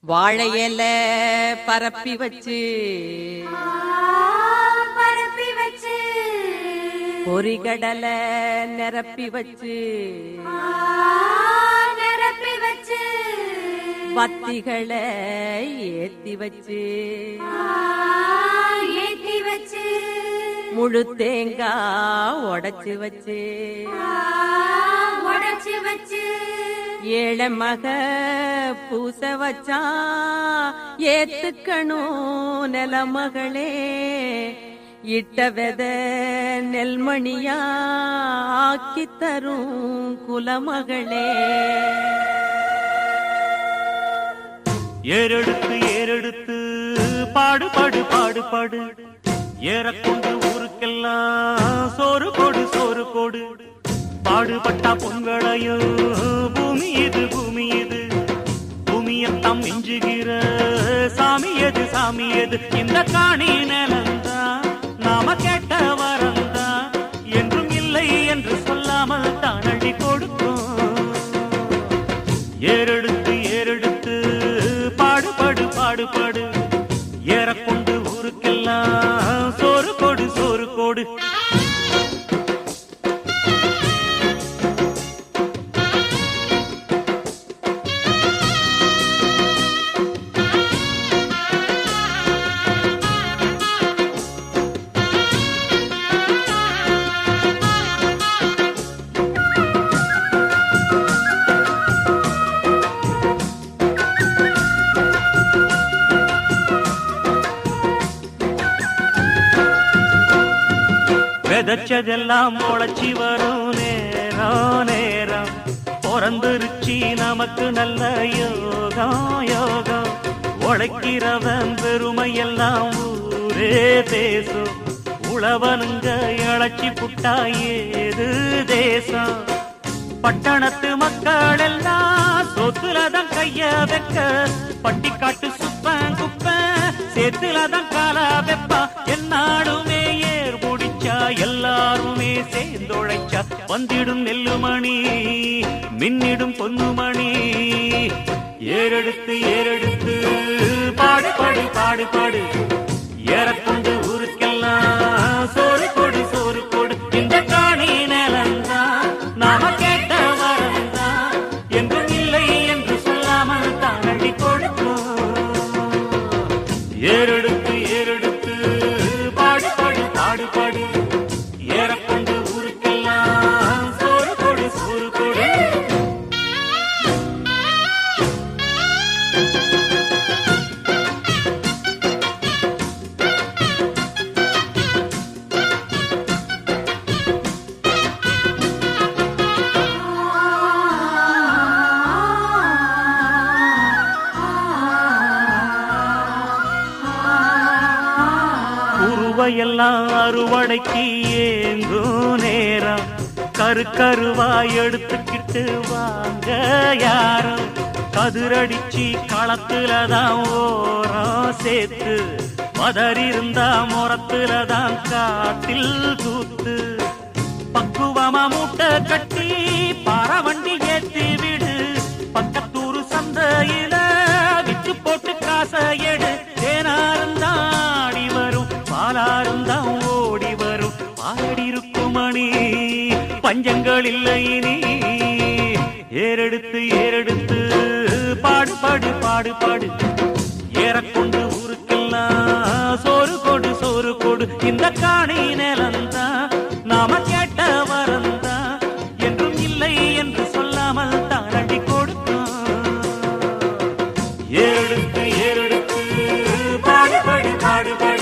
வாழையில பரப்பி வச்சு பொறிகடல நிரப்பி வச்சு பத்திகளை ஏத்தி வச்சு முழு தேங்காய் உடைச்சு வச்சு ஏழை மக பூச வச்சா ஏத்துக்கணும் நிலமகளே இட்ட வெத நெல்மணியா ஆக்கி தரும் குலமகளே. ஏறெடுத்து ஏறெடுத்து பாடு பாடு பாடு பாடு ஏறக்கொண்டு ஊருக்கெல்லாம் சோறு கொடு சோறு கொடு பாடுபட்டா பொங்கலையோ பூமி இது பூமி இது பூமியத்தம் மிஞ்சுகிற சாமி எது சாமி எது இந்த காணி நிலந்தா நாம கேட்ட வரந்தா என்றும் இல்லை என்று சொல்லாமல் தான் அள்ளி கொடுக்கும். ஏறெடுத்து ஏறெடுத்து பாடுபடு பாடுபடு ஏறக்கொண்டு ஊருக்கெல்லாம் சோறு கொடு சோறு கொடு. விதைச்சதெல்லாம் முளைச்சி வரும் நேரம் நேரம் பிறந்துருச்சி நமக்கு நல்ல யோகம் யோகம் உழைக்கிறவன் பெருமையெல்லாம் ஊரே பேசும் உழவனுங்க இழைச்சி புட்டா ஏது தேசம். பட்டணத்து மக்கள் எல்லாம் சொத்துலதான் கைய வைக்க பட்டிக்காட்டு சுப்பன் குப்பன் சேத்துலதான் காலா வெப்பா என்னாடுமே ஏர் முடிச்சா எல்லாருமே சேர்ந்தொழைச்சா வந்திடும் நெல்லுமணி மின்னிடும் பொன்னுமணி. ஏறெடுத்து ஏறெடுத்து பாடு பாடு பாடு பாடு ஏறக்கொண்டு ஊருக்கெல்லாம் சோறு கொடு சோறு கொடு இந்த காணி நிலந்தா நாம கேட்ட வரந்தா என்றும் இல்லை என்று சொல்லாமல் தான் அள்ளி கொடுக்கும். ஏறெடுத்து ஏறெடுத்து பாடு பாடு பாடு பாடு ஏறக்கொண்டு ஊருக்கெல்லாம் சோறு கொடு சோறு கொடு. எல்லாம் அறுவடைக்கு ஏங்கும் நேரம் கருக்கருவாய் எடுத்துக்கிட்டு வாங்க யாரும் கதிரடிச்சு களத்துலதான் ஓரம் சேர்த்து மதறிருந்தா முறத்துலதான் காட்டில் கூத்து பக்குவமா மூட்டை கட்டி பாரவண்டி ஏத்தி விடு பக்கத்தூரு சந்தையில விட்டு போட்டு காசை எடு தேனாருந்தாடி வரும் பாலாருந்தான் ஓடி வரும் பாடிருக்குமணி பஞ்சங்கள் இல்லை இனி. ஏறெடுத்து ஏறெடுத்து பாடு பாடு பாடு பாடு ஏறக்கொண்டு ஊருக்கெல்லாம் சோறு கொடு சோறு கொடு இந்த காணி நிலந்தா நாம கேட்ட வரந்தா என்றும் இல்லை என்று சொல்லாமல் தான் அள்ளி கொடுக்கும். ஏறெடுத்து ஏறெடுத்து பாடு பாடு பாடு பாடு